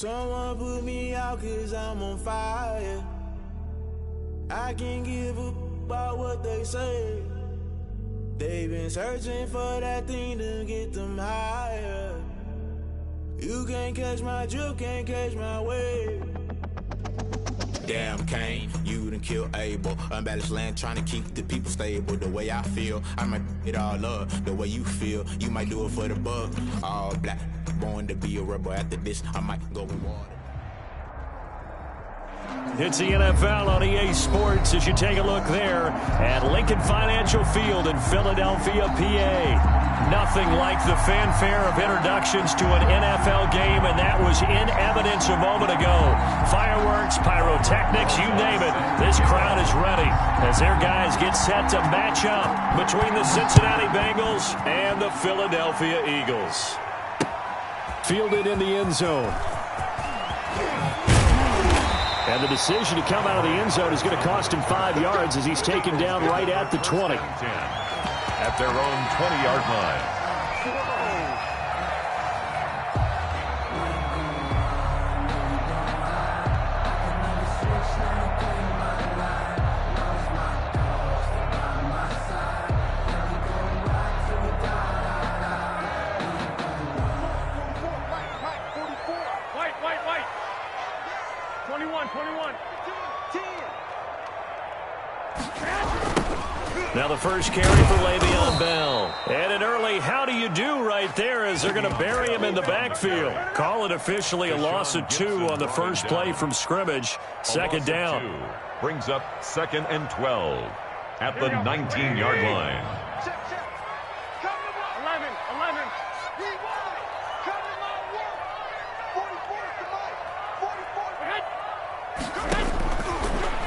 Someone put me out 'cause I'm on fire. I can't give a about what they say. They've been searching for that thing to get them higher. You can't catch my drift, can't catch my wave. Damn, Kane, you done kill Abel. Unbalanced land, trying to keep the people stable. The way I feel, I might it all up. The way you feel, you might do it for the buck. All black, born to be a rebel. After this, I might go with water. It's the NFL on EA Sports as you take a look there at Lincoln Financial Field in Philadelphia, PA. Nothing like the fanfare of introductions to an NFL game, and that was in evidence a moment ago. Fireworks, pyrotechnics, you name it. This crowd is ready as their guys get set to match up between the Cincinnati Bengals and the Philadelphia Eagles. Fielded in the end zone. And the decision to come out of the end zone is going to cost him 5 yards as he's taken down right at the 20. At their own 20-yard line. Now the first carry for Le'Veon Bell. And an early how do you do right there as they're going to bury him in the backfield. Call it officially a loss of 2 on the first play from scrimmage. Second down. Brings up 2nd and 12 at the 19-yard line.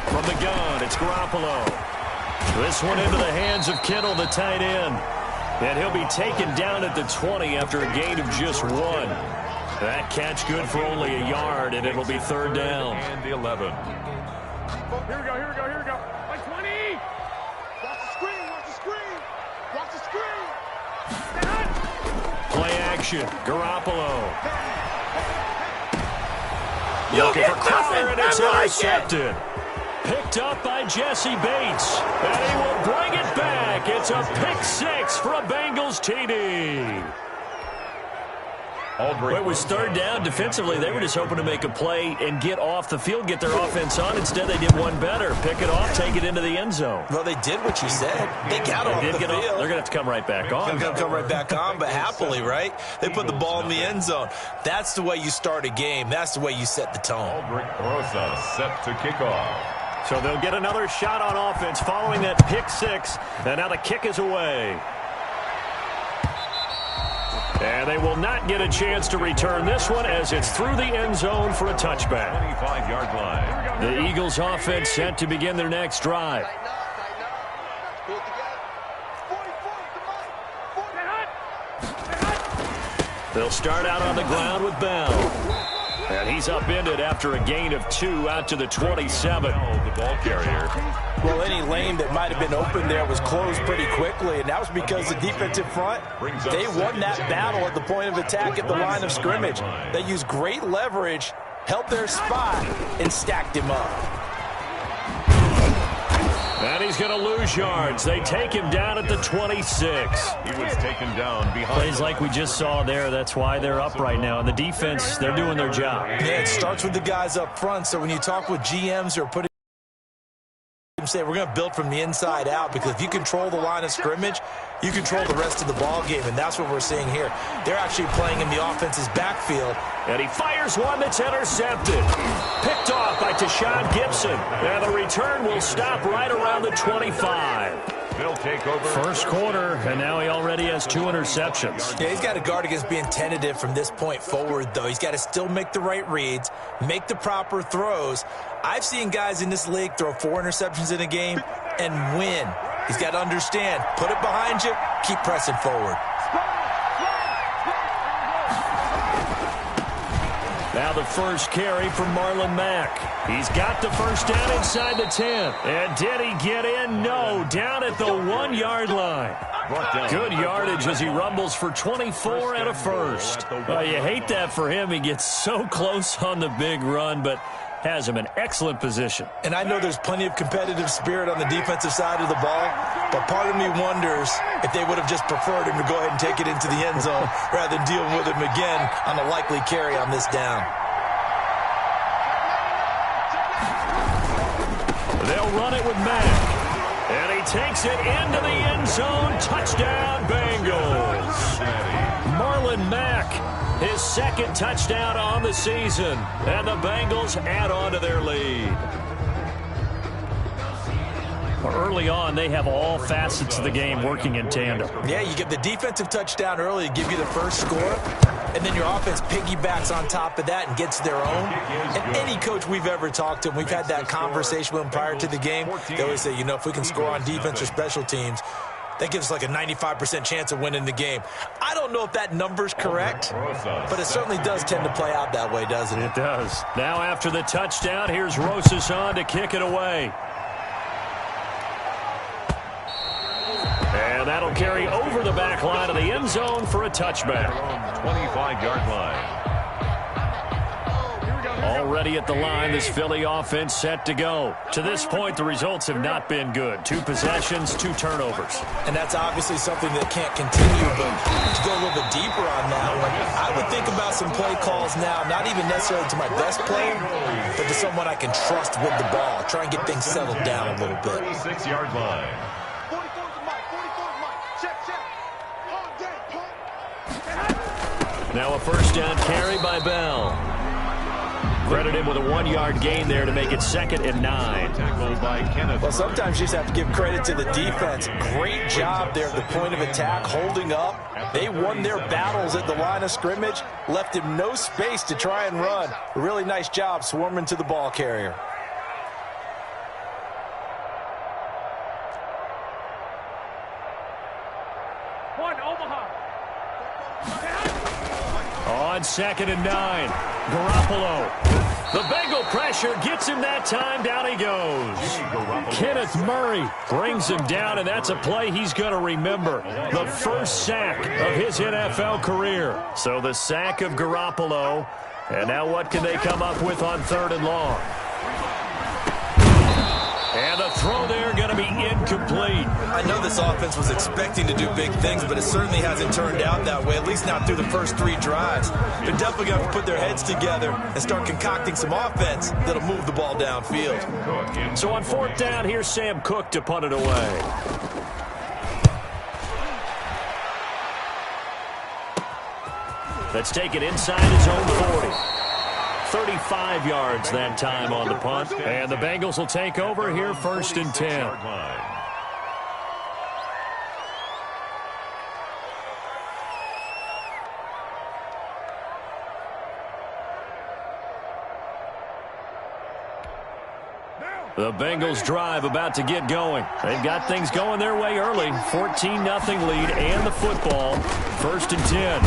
From the gun, it's Garoppolo. This one into the hands of Kittle, the tight end. And he'll be taken down at the 20 after a gain of just 1. That catch good for only a yard, and it'll be third down. And the 11. Here we go. Like 20. Watch the screen. Watch the screen. Play action. Garoppolo. You'll Looking get for Crowder, and it's intercepted. Picked up by Jesse Bates, and he will bring it back. It's a pick 6 for a Bengals TD. It was third down. Defensively, they were just hoping to make a play and get off the field, get their offense on. Instead, they did one better. Pick it off, take it into the end zone. Well, they did what you said. They got off the field. They're going to have to come right back on. They're going to come right back on, but happily, right? They put the ball in the end zone. That's the way you start a game. That's the way you set the tone. Aldrich Rosa set to kick off. So they'll get another shot on offense following that pick 6. And now the kick is away. And they will not get a chance to return this one as it's through the end zone for a touchback. 25-yard line. The Eagles offense set to begin their next drive. They'll start out on the ground with Bell. And he's upended after a gain of 2 out to the 27. The ball carrier. Well, any lane that might have been open there was closed pretty quickly, and that was because the defensive front, they won that battle at the point of attack at the line of scrimmage. They used great leverage, held their spot, and stacked him up. And he's going to lose yards. They take him down at the 26. He was taken down behind. Plays like we just saw there. That's why they're up right now. And the defense, they're doing their job. Yeah, it starts with the guys up front. So when you talk with GMs who are putting say we're going to build from the inside out, because if you control the line of scrimmage, you control the rest of the ball game, and that's what we're seeing here. They're actually playing in the offense's backfield. And he fires one that's intercepted. Picked off by Tashawn Gibson. And the return will stop right around the 25. They'll take over. First quarter, and now he already has 2 interceptions. Yeah, he's got to guard against being tentative from this point forward, though. He's got to still make the right reads, make the proper throws. I've seen guys in this league throw 4 interceptions in a game and win. He's got to understand, put it behind you, keep pressing forward. Now the first carry for Marlon Mack. He's got the first down inside the 10. And did he get in? No, down at the 1-yard line. Good yardage as he rumbles for 24 and a first. Well, you hate that for him. He gets so close on the big run, but has him in excellent position. And I know there's plenty of competitive spirit on the defensive side of the ball, but part of me wonders if they would have just preferred him to go ahead and take it into the end zone rather than deal with him again on a likely carry on this down. They'll run it with Mack. And he takes it into the end zone. Touchdown, Bengals. Marlon Mack, his second touchdown on the season. And the Bengals add on to their lead. Early on, they have all facets of the game working in tandem. Yeah, you get the defensive touchdown early to give you the first score, and then your offense piggybacks on top of that and gets their own. And any coach we've ever talked to, and we've had that conversation with them prior to the game, they always say, you know, if we can score on defense or special teams, that gives us like a 95% chance of winning the game. I don't know if that number's correct, but it certainly does tend to play out that way, doesn't it? It does. Now after the touchdown, here's Rosas on to kick it away. And that'll carry over the back line of the end zone for a touchback. 25-yard line. Already at the line, this Philly offense set to go. To this point, the results have not been good. 2 possessions, 2 turnovers. And that's obviously something that can't continue, but to go a little bit deeper on that one, I would think about some play calls now, not even necessarily to my best player, but to someone I can trust with the ball. Try and get things settled down a little bit. 36-yard line. Now a first down carry by Bell. Credit him with a 1-yard gain there to make it 2nd and 9. Tackled by Kenneth. Well, sometimes you just have to give credit to the defense. Great job there at the point of attack, holding up. They won their battles at the line of scrimmage, left him no space to try and run. A really nice job swarming to the ball carrier. On 2nd and 9, Garoppolo. The Bengal pressure gets him that time. Down he goes. Kenneth Murray brings him down, and that's a play he's going to remember. The first sack of his NFL career. So the sack of Garoppolo. And now what can they come up with on 3rd and long? And the throw there going to be incomplete. I know this offense was expecting to do big things, but it certainly hasn't turned out that way, at least not through the first 3 drives. They're definitely going to put their heads together and start concocting some offense that'll move the ball downfield. So on 4th down, here's Sam Cook to punt it away. Let's take it inside his own 40. 35 yards that time on the punt. And the Bengals will take over here 1st and 10. The Bengals drive about to get going. They've got things going their way early. 14-0 lead and the football. 1st and 10.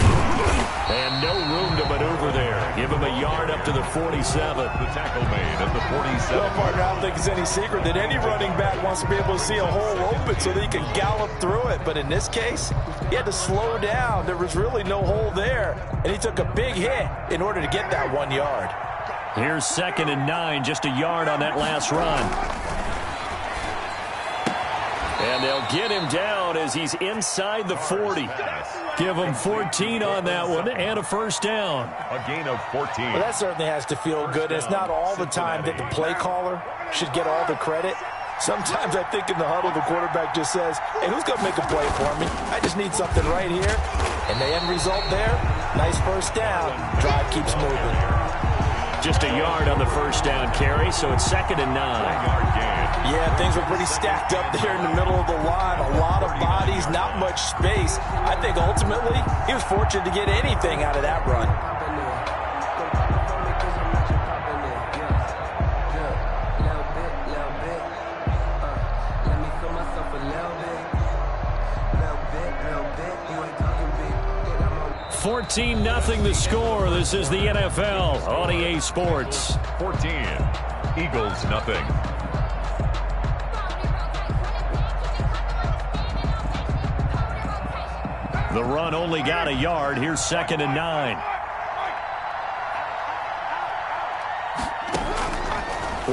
And no room to maneuver there. Give him a yard up to the 47. The tackle made at the 47. Well, partner, I don't think it's any secret that any running back wants to be able to see a hole open so that he can gallop through it. But in this case, he had to slow down. There was really no hole there. And he took a big hit in order to get that 1 yard. Here's 2nd and 9, just a yard on that last run. And they'll get him down as he's inside the 40. Give him 14 on that one and a first down. A gain of 14. Well, that certainly has to feel good. It's not all the time that the play caller should get all the credit. Sometimes I think in the huddle, the quarterback just says, hey, who's going to make a play for me? I just need something right here. And the end result there, nice first down. Drive keeps moving. Just a yard on the first down carry, so it's 2nd and 9. Yeah, things were pretty stacked up there in the middle of the line. A lot of bodies, not much space. I think ultimately he was fortunate to get anything out of that run. 14-0 the score. This is the NFL on EA Sports. 14. Eagles nothing. The run only got a yard. Here's 2nd and 9.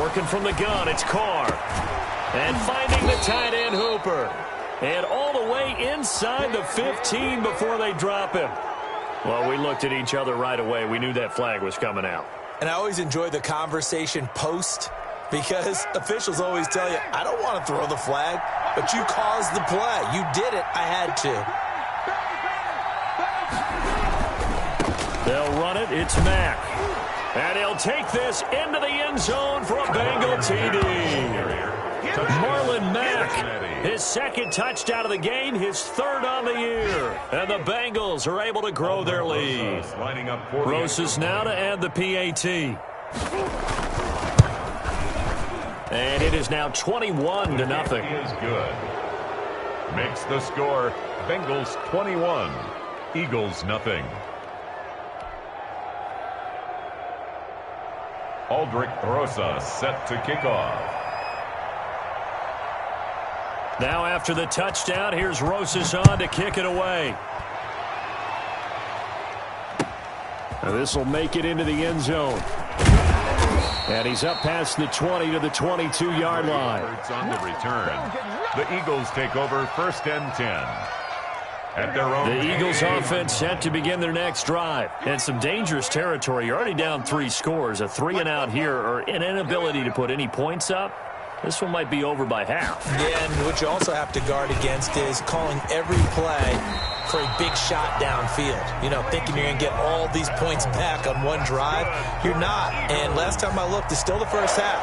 Working from the gun, it's Carr. And finding the tight end Hooper. And all the way inside the 15 before they drop him. Well, we looked at each other right away. We knew that flag was coming out. And I always enjoy the conversation post, because officials always tell you, I don't want to throw the flag, but you caused the play. You did it. I had to. They'll run it. It's Mack. And he'll take this into the end zone for a Bengal TD. Marlon Mack, his 2nd touchdown of the game, his 3rd on the year. And the Bengals are able to grow their lead. Rosas now to add the PAT. And it is now 21-0. Is good. Makes the score Bengals 21, Eagles nothing. Aldrich Rosas set to kick off. Now after the touchdown, here's Rosas on to kick it away. This will make it into the end zone. And he's up past the 20 to the 22-yard line. On the return. The Eagles take over 1st and 10. At their own the Eagles offense set to begin their next drive. And some dangerous territory. You're already down 3 scores. A 3-and-out here, or an inability to put any points up. This one might be over by half. Yeah, and what you also have to guard against is calling every play for a big shot downfield. You know, thinking you're going to get all these points back on one drive. You're not. And last time I looked, it's still the first half.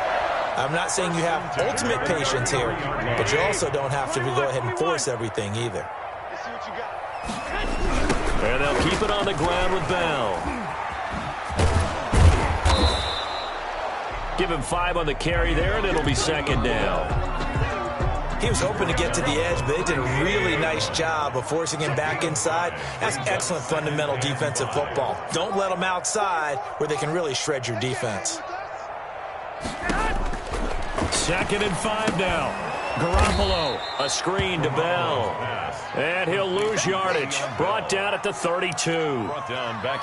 I'm not saying you have ultimate patience here, but you also don't have to go ahead and force everything either. And they'll keep it on the ground with Bell. Give him 5 on the carry there, and it'll be 2nd down. He was hoping to get to the edge, but they did a really nice job of forcing him back inside. That's excellent fundamental defensive football. Don't let them outside where they can really shred your defense. 2nd and 5 now. Garoppolo, a screen to Bell. And he'll lose yardage. Brought down at the 32.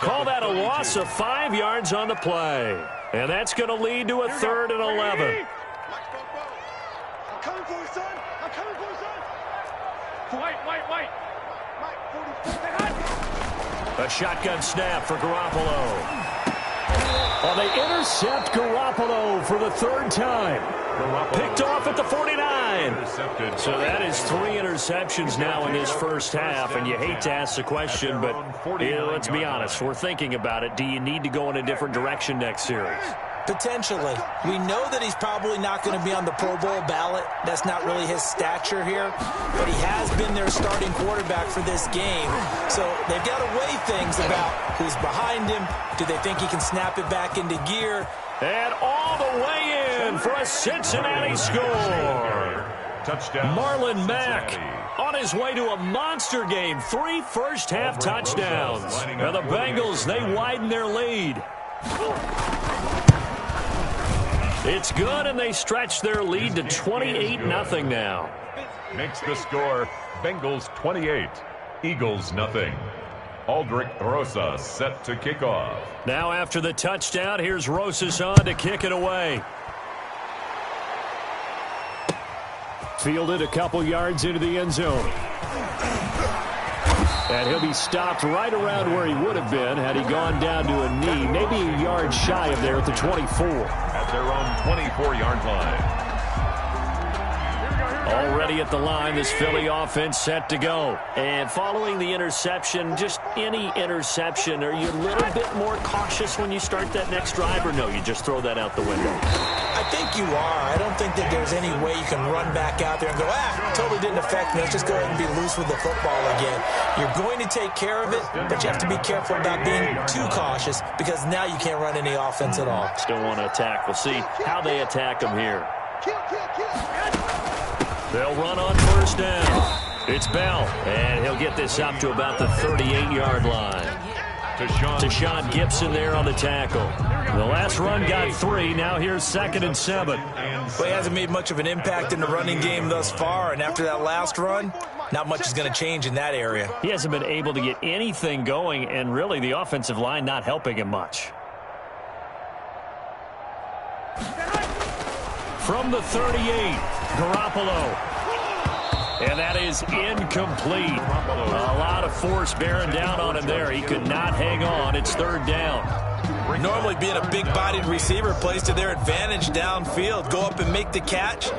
Call that a loss of 5 yards on the play. And that's going to lead to a 3rd and 11. I'm coming for you, son. I'm coming for you, son. White. A shotgun snap for Garoppolo. Well, they intercept Garoppolo for the 3rd time. Picked off at the 49. So that is 3 interceptions now in this first half. And you hate to ask the question, but let's be honest. We're thinking about it. Do you need to go in a different direction next series? Potentially. We know that he's probably not going to be on the Pro Bowl ballot. That's not really his stature here. But he has been their starting quarterback for this game. So they've got to weigh things about who's behind him. Do they think he can snap it back into gear? And all the way in for a Cincinnati score. Touchdown. Marlon Mack on his way to a monster game. 3 first-half touchdowns. And the Bengals, they widen their lead. It's good, and they stretch their lead to 28-0 now. Makes the score Bengals 28, Eagles nothing. Aldrich Rosas set to kick off. Now after the touchdown, here's Rosas on to kick it away. Fielded a couple yards into the end zone. And he'll be stopped right around where he would have been had he gone down to a knee, maybe a yard shy of there at the 24. At their own 24-yard line. Already at the line, this Philly offense set to go. And following the interception, just any interception, are you a little bit more cautious when you start that next drive, or no, you just throw that out the window? I think you are. I don't think that there's any way you can run back out there and go, totally didn't affect me. Let's just go ahead and be loose with the football again. You're going to take care of it, but you have to be careful about being too cautious because now you can't run any offense at all. Still want to attack. We'll see how they attack them here. They'll run on first down. It's Bell, and he'll get this up to about the 38-yard line. Tashawn Gibson there on the tackle. The last run got 3. Now here's 2nd and 7. Well, he hasn't made much of an impact in the running game thus far, and after that last run, Not much is going to change in that area. He hasn't been able to get anything going, and really the offensive line not helping him much. From the 38, Garoppolo. And that is incomplete. A lot of force bearing down on him there. He could not hang on. It's third down. Normally being a big-bodied receiver plays to their advantage downfield. Go up and make the catch,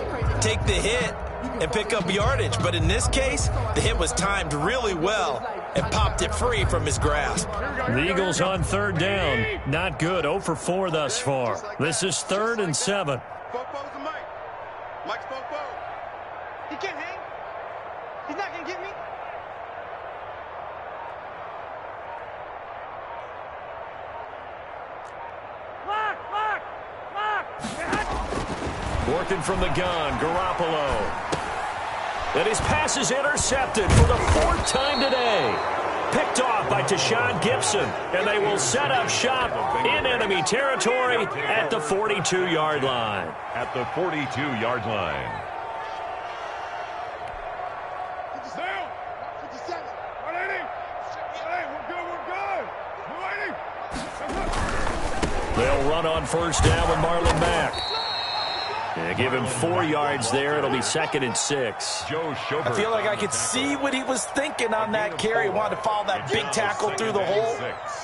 take the hit, and pick up yardage. But in this case, the hit was timed really well and popped it free from his grasp. The Eagles on third down. Not good. 0 for 4 thus far. This is 3rd and 7. Mike's Popo. He can't hang. He's not going to get me. Working from the gun, Garoppolo. And his pass is intercepted for the 4th time today. Picked off by Tashawn Gibson, and they will set up shop in enemy territory at the 42-yard line. At the 42-yard line. 57, 57, 180. Hey, we're good. 180. They'll run on first down with Marlon Mack. Yeah, give him 4 yards there. It'll be 2nd and 6. I feel like I could see what he was thinking on that carry. Wanted to follow that big tackle through the hole.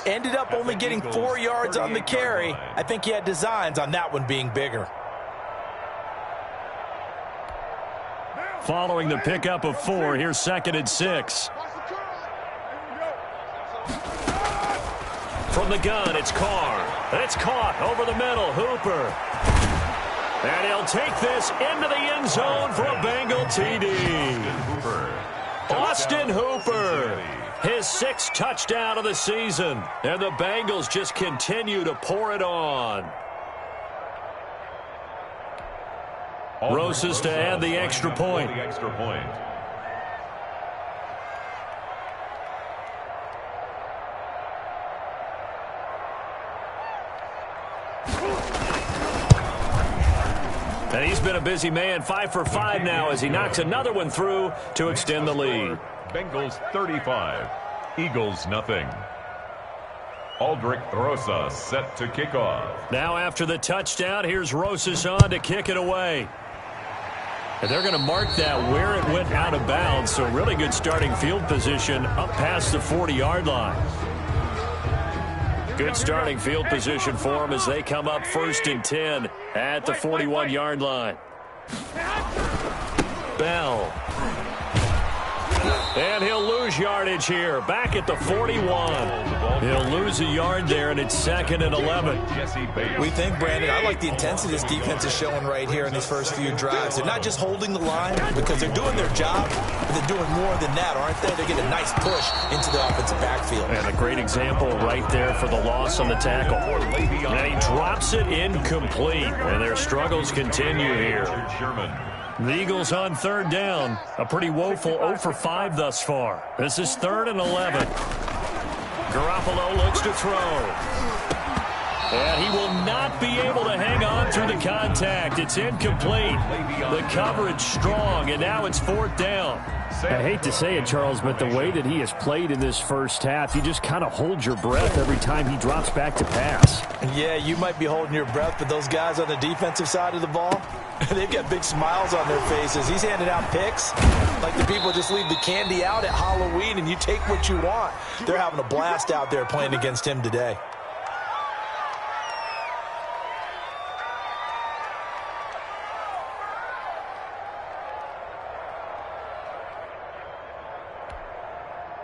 Ended up only getting 4 yards on the carry. I think he had designs on that one being bigger. Following the pickup of 4, here's 2nd and 6. From the gun, it's Carr. It's caught over the middle. Hooper. And he'll take this into the end zone for a Bengal TD. Austin Hooper, his 6th touchdown of the season. And the Bengals just continue to pour it on. Rosas to add the extra point. And he's been a busy man, 5 for 5 now as he knocks another one through to extend the lead. Bengals 35, Eagles nothing. Aldrich Rosas set to kick off. Now after the touchdown, here's Rosas on to kick it away. And they're going to mark that where it went out of bounds, so really good starting field position up past the 40-yard line. Good starting field position for them as they come up 1st and 10 at the 41-yard line. Bell. And he'll lose yardage here. Back at the 41. He'll lose a yard there, and it's 2nd and 11. We think, Brandon, I like the intensity this defense is showing right here in these first few drives. They're not just holding the line because they're doing their job, but they're doing more than that, aren't they? They're getting a nice push into the offensive backfield. And a great example right there for the loss on the tackle. And he drops it incomplete, and their struggles continue here. The Eagles on third down. A pretty woeful 0 for 5 thus far. This is 3rd and 11. Garoppolo looks to throw. And he will not be able to hang on through the contact. It's incomplete. The coverage strong, and now it's 4th down. I hate to say it, Charles, but the way that he has played in this first half, you just kind of hold your breath every time he drops back to pass. Yeah, you might be holding your breath, but those guys on the defensive side of the ball, they've got big smiles on their faces. He's handing out picks like the people just leave the candy out at Halloween and you take what you want. They're having a blast out there playing against him today.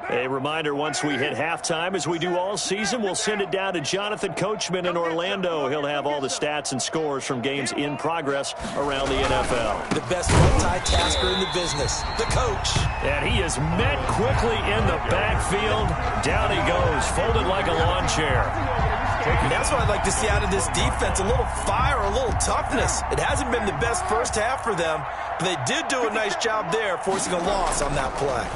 A reminder, once we hit halftime, as we do all season, we'll send it down to Jonathan Coachman in Orlando. He'll have all the stats and scores from games in progress around the NFL. The best multitasker in the business, the coach. And he is met quickly in the backfield. Down he goes, folded like a lawn chair. And that's what I'd like to see out of this defense, a little fire, a little toughness. It hasn't been the best first half for them, but they did do a nice job there, forcing a loss on that play.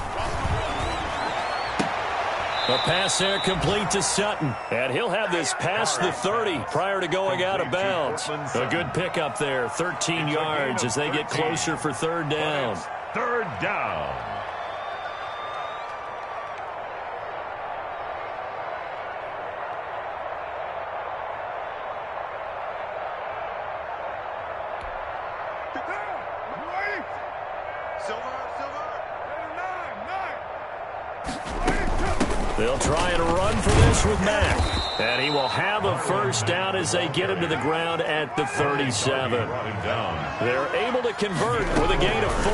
The pass there complete to Sutton. And he'll have this past the 30 prior to going out of bounds. A good pickup there, 13 yards as they get closer for third down. Third down. They'll try and run for this with Mack. And he will have a first down as they get him to the ground at the 37. They're able to convert with a gain of 4.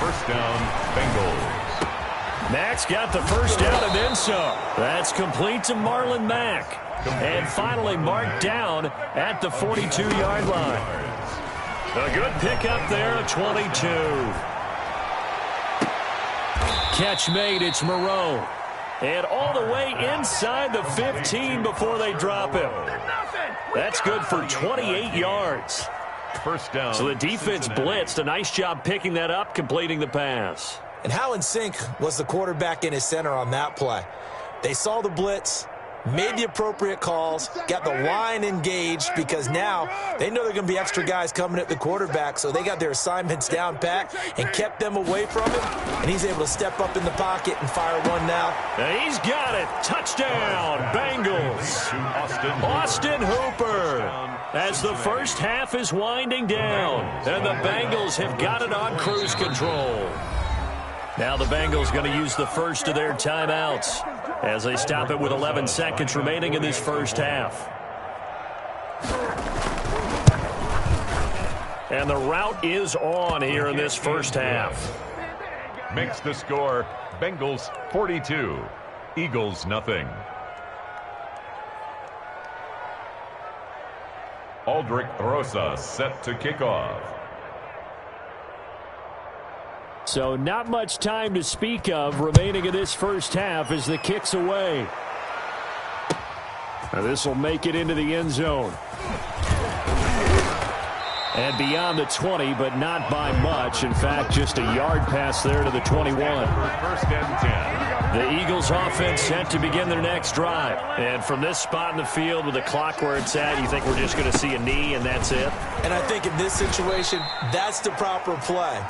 First down, Bengals. Mack's got the first down and then some. That's complete to Marlon Mack. And finally marked down at the 42-yard line. A good pickup there of 22. Catch made, it's Moreau. And all the way inside the 15 before they drop him. That's good for 28 yards. First down. So the defense blitzed. A nice job picking that up, completing the pass. And how in sync was the quarterback in his center on that play? They saw the blitz, made the appropriate calls, got the line engaged because now they know there are going to be extra guys coming at the quarterback, so they got their assignments down pat and kept them away from him, and he's able to step up in the pocket and fire one now. And he's got it. Touchdown, Bengals. Austin Hooper. As the first half is winding down, and the Bengals have got it on cruise control. Now the Bengals going to use the first of their timeouts as they stop it with 11 seconds remaining in this first half. And the route is on here in this first half. Makes the score Bengals 42, Eagles nothing. Aldrich Rosa set to kick off. So not much time to speak of remaining in this first half as the kick's away. Now this will make it into the end zone. And beyond the 20, but not by much. In fact, just a yard pass there to the 21. First and 10. The Eagles offense set to begin their next drive. And from this spot in the field with the clock where it's at, you think we're just going to see a knee and that's it? And I think in this situation, that's the proper play.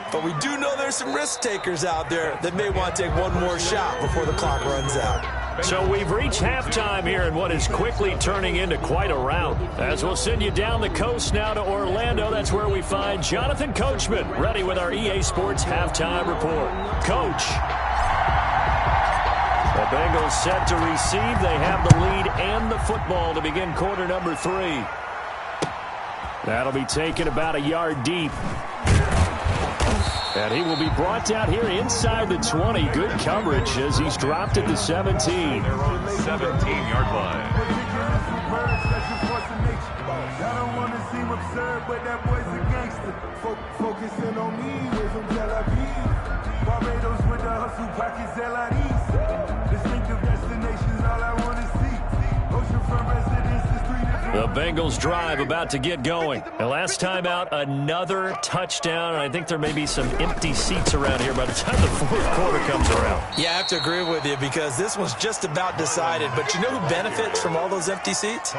But we do know there's some risk takers out there that may want to take one more shot before the clock runs out. So we've reached halftime here in what is quickly turning into quite a rout. As we'll send you down the coast now to Orlando, that's where we find Jonathan Coachman, ready with our EA Sports halftime report. Coach. The Bengals set to receive. They have the lead and the football to begin quarter number 3. That'll be taken about a yard deep. And he will be brought down here inside the 20. Good coverage as he's dropped at the 17. They're on the 17-yard line. I don't want to seem absurd, but that boy's a gangster. Focusing on me, we're from Tel Aviv. Barbados with the hustle, pockets LIDs. Distinctive destinations, all I want to see. Oceanfront residences, 3 different... The Bengals drive about to get going. And last time out, another touchdown. I think there may be some empty seats around here by the time the fourth quarter comes around. Yeah, I have to agree with you because this one's just about decided. But you know who benefits from all those empty seats?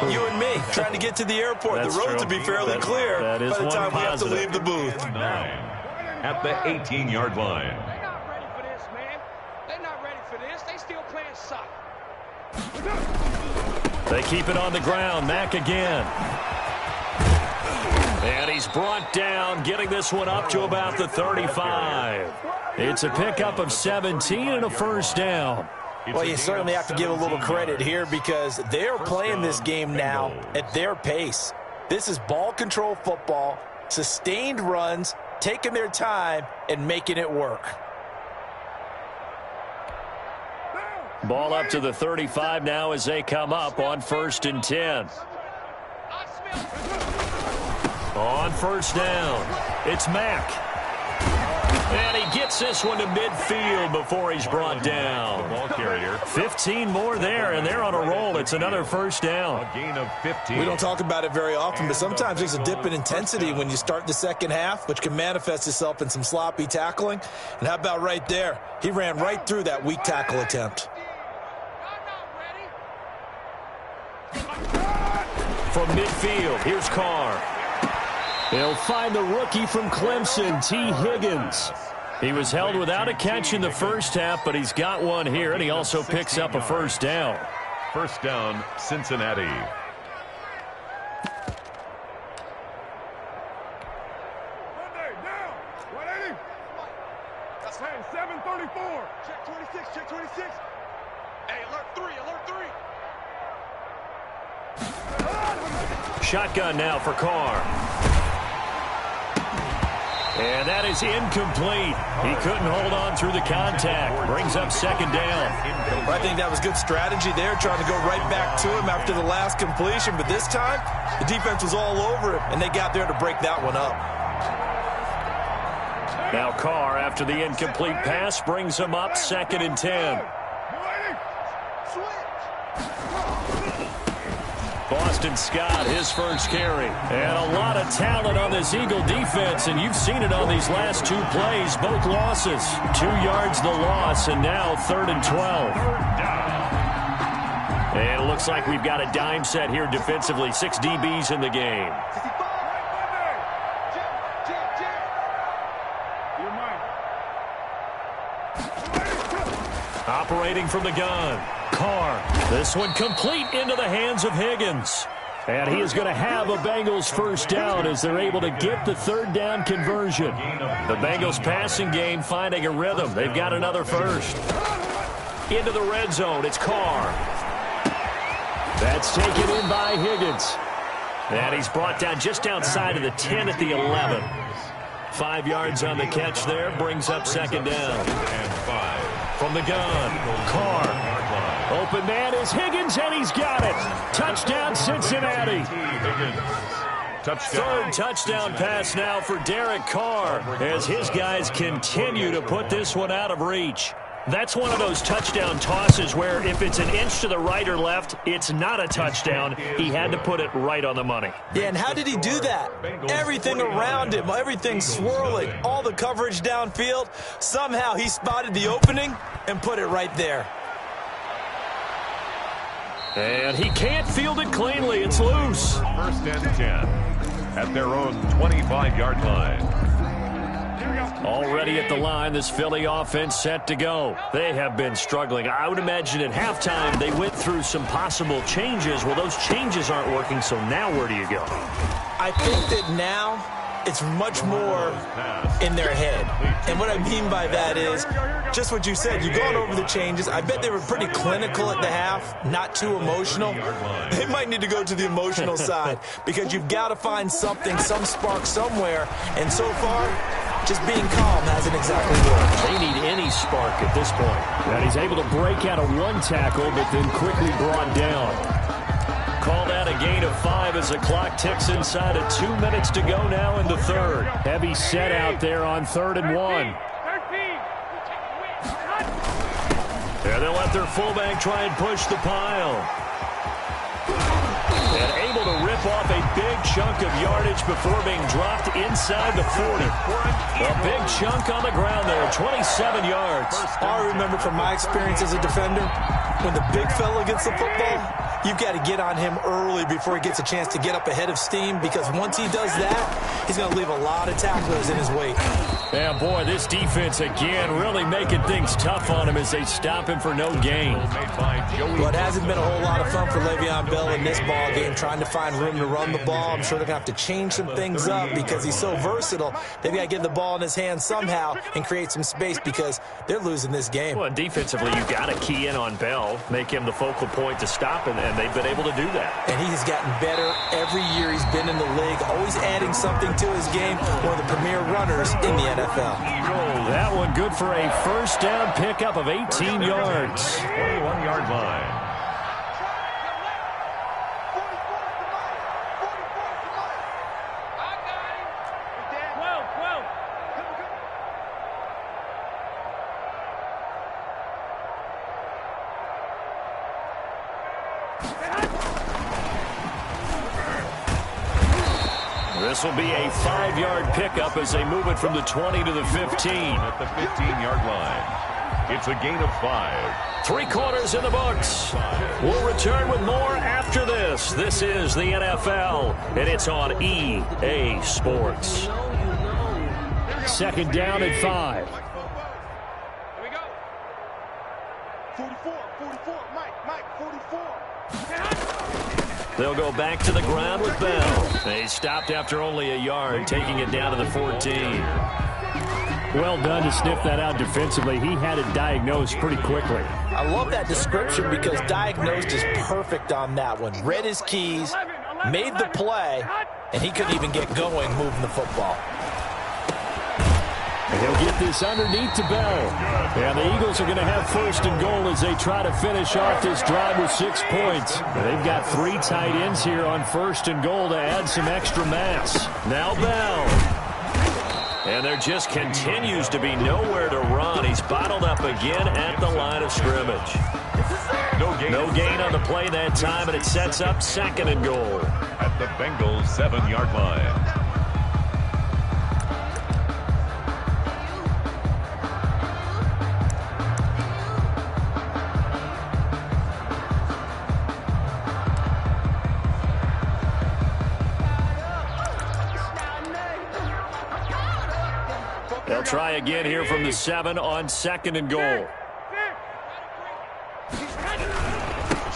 You and me, trying to get to the airport. That's the roads true. will be fairly clear that is by the one time we have to positive. leave the booth. 9 at the 18-yard line. They're not ready for this, man. They're not ready for this. They still playing soccer. They keep it on the ground. Mack again. And he's brought down, getting this one up to about the 35. It's a pickup of 17 and a first down. Well, you certainly have to give a little credit here because they're playing this game now at their pace. This is ball control football, sustained runs, taking their time, and making it work. Ball up to the 35 now as they come up on 1st and 10. On first down, it's Mack. And he gets this one to midfield before he's brought down. Ball carrier. 15 more there, and they're on a roll. It's another first down. A gain of 15. We don't talk about it very often, but sometimes there's a dip in intensity when you start the second half, which can manifest itself in some sloppy tackling. And how about right there? He ran right through that weak tackle attempt. From midfield, here's Carr. They'll find the rookie from Clemson, T. Higgins. He was held without a catch in the first half, but he's got one here, and he also picks up a first down. First down, Cincinnati. Monday, down. 180. That's 734. Check 26, check 26. Shotgun now for Carr. And that is incomplete. He couldn't hold on through the contact. Brings up second down. I think that was good strategy there, trying to go right back to him after the last completion. But this time, the defense was all over him, and they got there to break that one up. Now Carr, after the incomplete pass, brings him up 2nd and 10. Boston Scott, his first carry. And a lot of talent on this Eagle defense, and you've seen it on these last 2 plays, both losses. 2 yards the loss, and now 3rd and 12. And it looks like we've got a dime set here defensively. 6 DBs in the game. Operating from the gun. Carr. This one complete into the hands of Higgins. And he is going to have a Bengals first down as they're able to get the 3rd down conversion. The Bengals passing game finding a rhythm. They've got another first. Into the red zone. It's Carr. That's taken in by Higgins. And he's brought down just outside of the 10 at the 11. 5 yards on the catch there. Brings up 2nd down. And 5. From the gun, Carr. Open man is Higgins, and he's got it. Touchdown, Cincinnati. Touchdown. 3rd touchdown pass now for Derek Carr as his guys continue to put this one out of reach. That's one of those touchdown tosses where if it's an inch to the right or left, it's not a touchdown. He had to put it right on the money. Yeah, and how did he do that? Everything around him, everything swirling, all the coverage downfield. Somehow he spotted the opening and put it right there. And he can't field it cleanly. It's loose. 1st and 10 at their own 25-yard line. Already at the line, this Philly offense set to go. They have been struggling. I would imagine at halftime they went through some possible changes. Well, those changes aren't working, so now where do you go? I think that now it's much more in their head. And what I mean by that is just what you said. You've gone over the changes. I bet they were pretty clinical at the half, not too emotional. They might need to go to the emotional side because you've got to find something, some spark somewhere. And so far, just being calm hasn't exactly worked. They need any spark at this point. And he's able to break out of 1 tackle, but then quickly brought down. Called out a gain of 5 as the clock ticks inside of 2 minutes to go now in the 3rd. Heavy set out there on 3rd and 1. There they'll let their fullback try and push the pile. And able to rip off a big chunk of yardage before being dropped inside the 40. A big chunk on the ground there, 27 yards. I remember from my experience as a defender, when the big fella gets the football, you've got to get on him early before he gets a chance to get up ahead of steam, because once he does that, he's going to leave a lot of tacklers in his wake. Yeah, boy, this defense again really making things tough on him as they stop him for no gain. Well, it hasn't been a whole lot of fun for Le'Veon Bell in this ball game, trying to find room to run the ball. I'm sure they're going to have to change some things up because he's so versatile. They've got to get the ball in his hands somehow and create some space because they're losing this game. Well, defensively, you've got to key in on Bell, make him the focal point to stop him, and they've been able to do that. And he has gotten better every year he's been in the league, always adding something to his game, one of the premier runners in the NFL. That one good for a first down pickup of 18 yards. 21-yard line. This will be a 5-yard pickup as they move it from the 20 to the 15. At the 15-yard line. It's a gain of 5. 3 quarters in the books. We'll return with more after this. This is the NFL, and it's on EA Sports. 2nd down and 5. Here we go. 44, Mike, 44. They'll go back to the ground with Bell. They stopped after only a yard, taking it down to the 14. Well done to sniff that out defensively. He had it diagnosed pretty quickly. I love that description because diagnosed is perfect on that one. Read his keys, made the play, and he couldn't even get going moving the football. And he'll get this underneath to Bell. And the Eagles are going to have first and goal as they try to finish off this drive with 6 points. They've got 3 tight ends here on first and goal to add some extra mass. Now Bell. And there just continues to be nowhere to run. He's bottled up again at the line of scrimmage. No gain on the play that time, and it sets up second and goal. At the Bengals' 7-yard line. They'll try again here from the 7 on second and goal.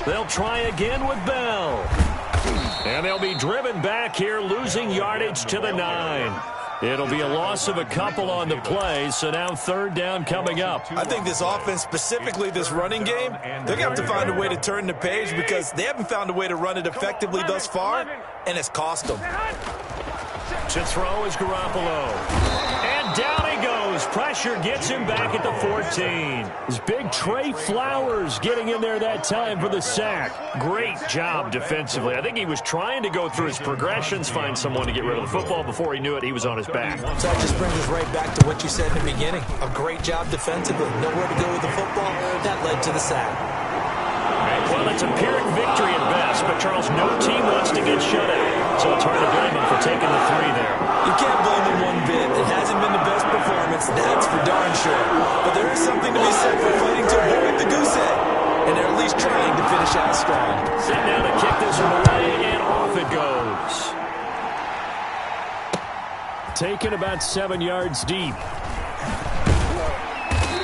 They'll try again with Bell. And they'll be driven back here, losing yardage to the 9. It'll be a loss of a couple on the play, so now third down coming up. I think this offense, specifically this running game, they're going to have to find a way to turn the page because they haven't found a way to run it effectively thus far, and it's cost them. To throw is Garoppolo. And down he goes. Pressure gets him back at the 14. It's big Trey Flowers getting in there that time for the sack. Great job defensively. I think he was trying to go through his progressions, find someone to get rid of the football. Before he knew it, he was on his back. So that just brings us right back to what you said in the beginning. A great job defensively. Nowhere to go with the football. That led to the sack. Well, it's a Pyrrhic victory at best, but Charles, no team wants to get shut out, so it's hard to blame him for taking the 3 there. You can't blame him one bit. It hasn't been the best performance, that's for darn sure. But there is something to be said for fighting to avoid the goose egg, and they're at least trying to finish out strong. Sent down to kick this one away, and off it goes. Taken about 7 yards deep.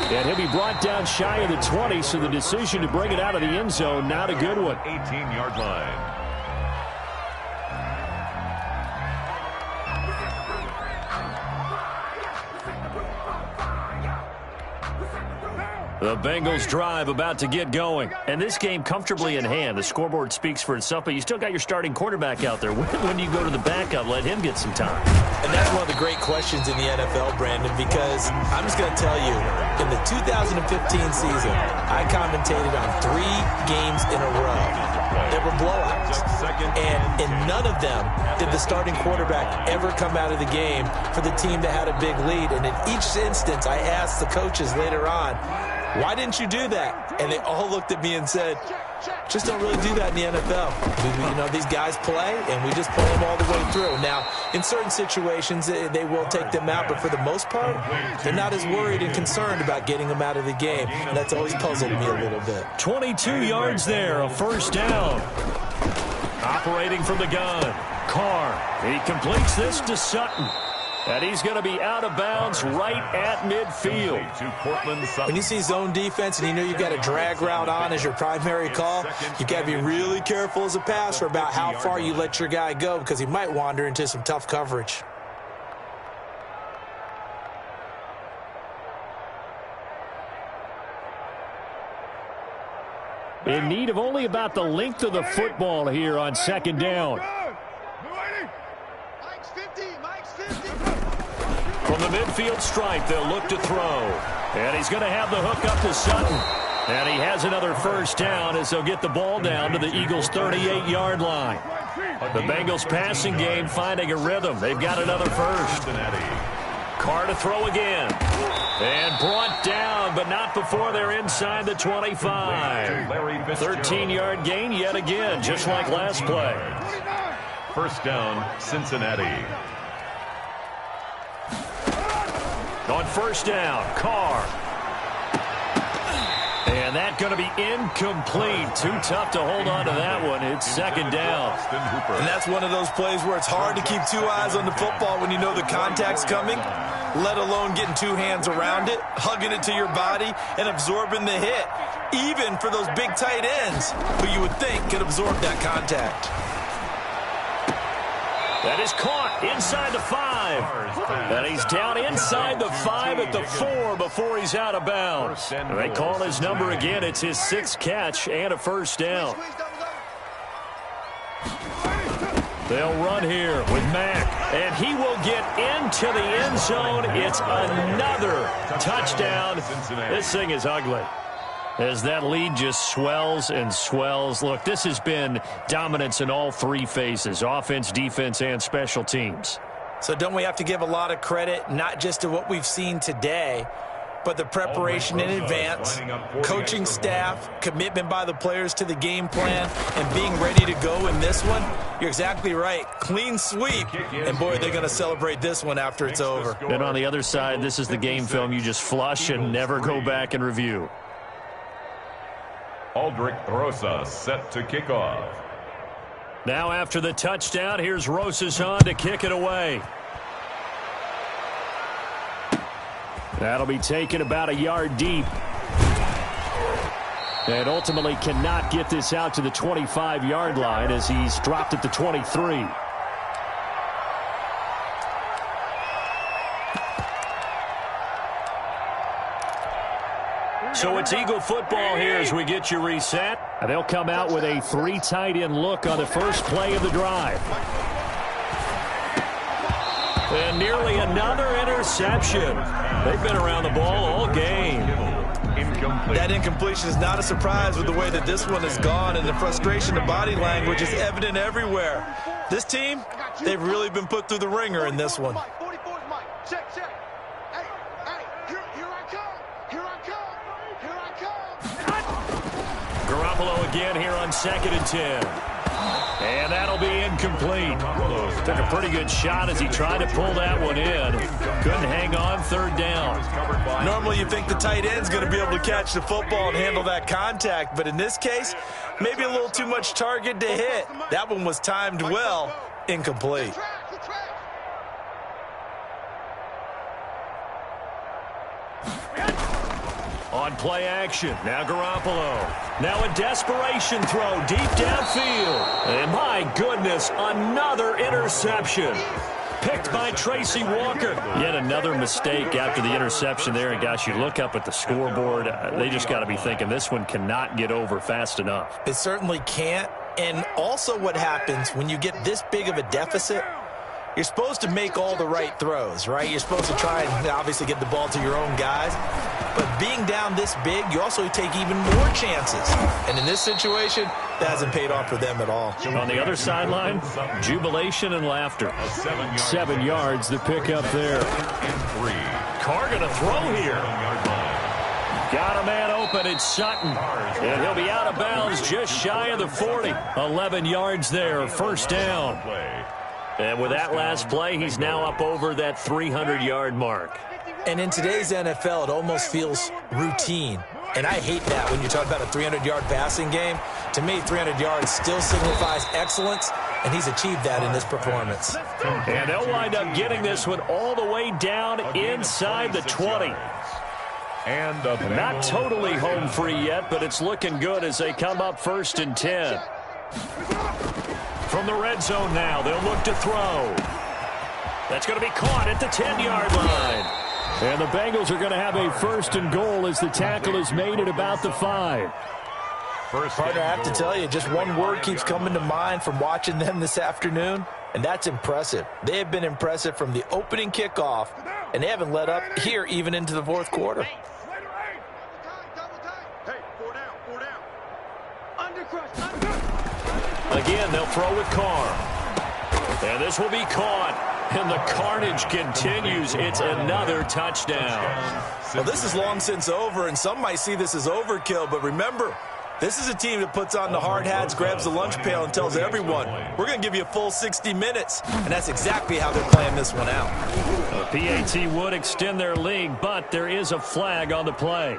And he'll be brought down shy of the 20, so the decision to bring it out of the end zone, not a good one. 18-yard line. The Bengals drive about to get going. And this game comfortably in hand. The scoreboard speaks for itself, but you still got your starting quarterback out there. When do you go to the backup, let him get some time? And that's one of the great questions in the NFL, Brandon, because I'm just going to tell you, in the 2015 season, I commentated on 3 games in a row. There were blowouts. And in none of them did the starting quarterback ever come out of the game for the team that had a big lead. And in each instance, I asked the coaches later on, why didn't you do that? And they all looked at me and said, just don't really do that in the NFL. These guys play, and we just play them all the way through. Now, in certain situations, they will take them out, but for the most part, they're not as worried and concerned about getting them out of the game. And that's always puzzled me a little bit. 22 yards there, a first down. Operating from the gun, Carr. He completes this to Sutton. And he's going to be out of bounds right at midfield. When you see zone defense and you know you've got a drag route on as your primary call, you've got to be really careful as a passer about how far you let your guy go because he might wander into some tough coverage. In need of only about the length of the football here on second down. From the midfield stripe, they'll look to throw. And he's going to have the hook up to Sutton. And he has another first down as they'll get the ball down to the Eagles' 38-yard line. The Bengals passing game finding a rhythm. They've got another first. Carr to throw again. And brought down, but not before they're inside the 25. 13-yard gain yet again, just like last play. First down, Cincinnati. On first down, Carr. And that's going to be incomplete. Too tough to hold on to that one. It's second down. And that's one of those plays where it's hard to keep 2 eyes on the football when you know the contact's coming, let alone getting 2 hands around it, hugging it to your body, and absorbing the hit, even for those big tight ends who you would think could absorb that contact. That is caught inside the 5. And he's down inside the 5 at the 4 before he's out of bounds. And they call his number again. It's his 6th catch and a first down. They'll run here with Mack, and he will get into the end zone. It's another touchdown. This thing is ugly as that lead just swells and swells. Look, this has been dominance in all three phases, offense, defense, and special teams. So don't we have to give a lot of credit, not just to what we've seen today, but the preparation in advance, coaching staff, commitment by the players to the game plan, and being ready to go in this one? You're exactly right. Clean sweep. And, boy, they're going to celebrate this one after it's over. And on the other side, this is the game film you just flush and never go back and review. Aldrich Rosas set to kick off. Now after the touchdown, here's Rosas on to kick it away. That'll be taken about a yard deep. And ultimately cannot get this out to the 25-yard line as he's dropped at the 23. So it's Eagle football here as we get you reset. And they'll come out with a 3 tight end look on the first play of the drive. And nearly another interception. They've been around the ball all game. That incompletion is not a surprise with the way that this one has gone, and the frustration, the body language is evident everywhere. This team, they've really been put through the ringer in this one. Garoppolo again here on 2nd and 10. And that'll be incomplete. Took a pretty good shot as he tried to pull that one in. Couldn't hang on 3rd down. Normally you think the tight end's going to be able to catch the football and handle that contact, but in this case, maybe a little too much target to hit. That one was timed well, incomplete. On play action, now Garoppolo. Now a desperation throw deep downfield. And my goodness, another interception. Picked by Tracy Walker. Yet another mistake after the interception there. And gosh, you look up at the scoreboard, they just got to be thinking this one cannot get over fast enough. It certainly can't. And also what happens when you get this big of a deficit, you're supposed to make all the right throws, right? You're supposed to try and obviously get the ball to your own guys. But being down this big, you also take even more chances. And in this situation, that hasn't paid off for them at all. On the other sideline, jubilation and laughter. 7 yards to pick up there. Carr going to throw here. Got a man open, it's Sutton. And he'll be out of bounds just shy of the 40. 11 yards there, 1st down. And with that last play, he's now up over that 300-yard mark. And in today's NFL, it almost feels routine. And I hate that when you talk about a 300-yard passing game. To me, 300 yards still signifies excellence, and he's achieved that in this performance. And they'll wind up getting this one all the way down inside the 20. And not totally home free yet, but it's looking good as they come up 1st and 10. From the red zone now, they'll look to throw. That's going to be caught at the 10-yard line. And the Bengals are going to have a 1st and goal as the tackle is made at about the 5. Partner, I have to tell you, just one word keeps coming to mind from watching them this afternoon, and that's impressive. They have been impressive from the opening kickoff, and they haven't let up here even into the 4th quarter. Hey, 4 down. Again, they'll throw with Carr. And this will be caught. And the carnage continues. It's another touchdown. Well, this is long since over, and some might see this as overkill. But remember, this is a team that puts on the hard hats, grabs the lunch pail, and tells everyone, we're going to give you a full 60 minutes. And that's exactly how they're playing this one out. The PAT would extend their lead, but there is a flag on the play.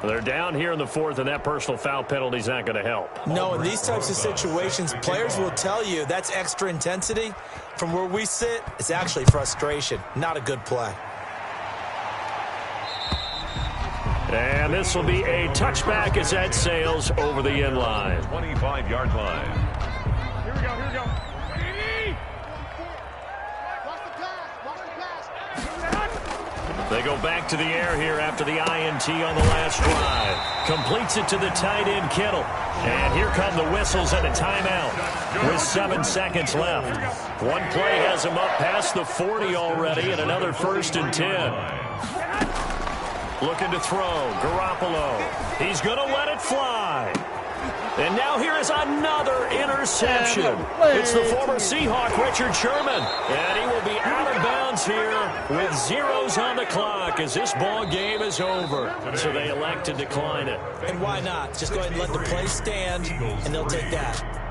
They're down here in the 4th, and that personal foul penalty is not going to help. No, in these types of situations, players will tell you that's extra intensity. From where we sit, it's actually frustration, not a good play. And this will be a touchback as that sails over the end line. 25-yard line. Here we go. Watch the pass. They go back to the air here after the INT on the last drive. Completes it to the tight end, Kittle. And here come the whistles and a timeout with 7 seconds left. One play has him up past the 40 already, and another 1st and 10. Looking to throw. Garoppolo. He's going to let it fly. And now here is another interception. It's the former Seahawk, Richard Sherman. And he will be out of bounds here with zeros on the clock as this ball game is over. So they elect to decline it. And why not? Just go ahead and let the play stand, and they'll take that.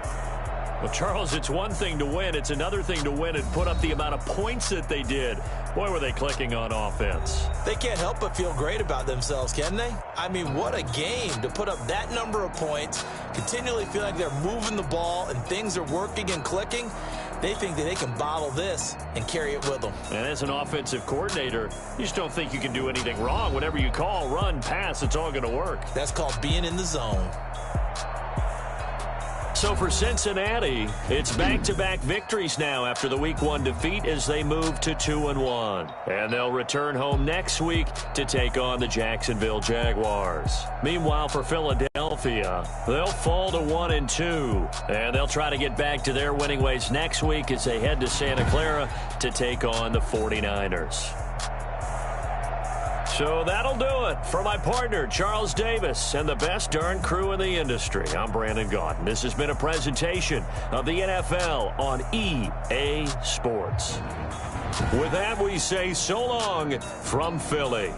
Well, Charles, it's one thing to win. It's another thing to win and put up the amount of points that they did. Boy, were they clicking on offense. They can't help but feel great about themselves, can they? I mean, what a game to put up that number of points, continually feel like they're moving the ball and things are working and clicking. They think that they can bottle this and carry it with them. And as an offensive coordinator, you just don't think you can do anything wrong. Whatever you call, run, pass, it's all going to work. That's called being in the zone. So for Cincinnati, it's back-to-back victories now after the Week 1 defeat as they move to 2-1. And they'll return home next week to take on the Jacksonville Jaguars. Meanwhile, for Philadelphia, they'll fall to 1-2. And they'll try to get back to their winning ways next week as they head to Santa Clara to take on the 49ers. So that'll do it for my partner, Charles Davis, and the best darn crew in the industry. I'm Brandon Gaudin. This has been a presentation of the NFL on EA Sports. With that, we say so long from Philly.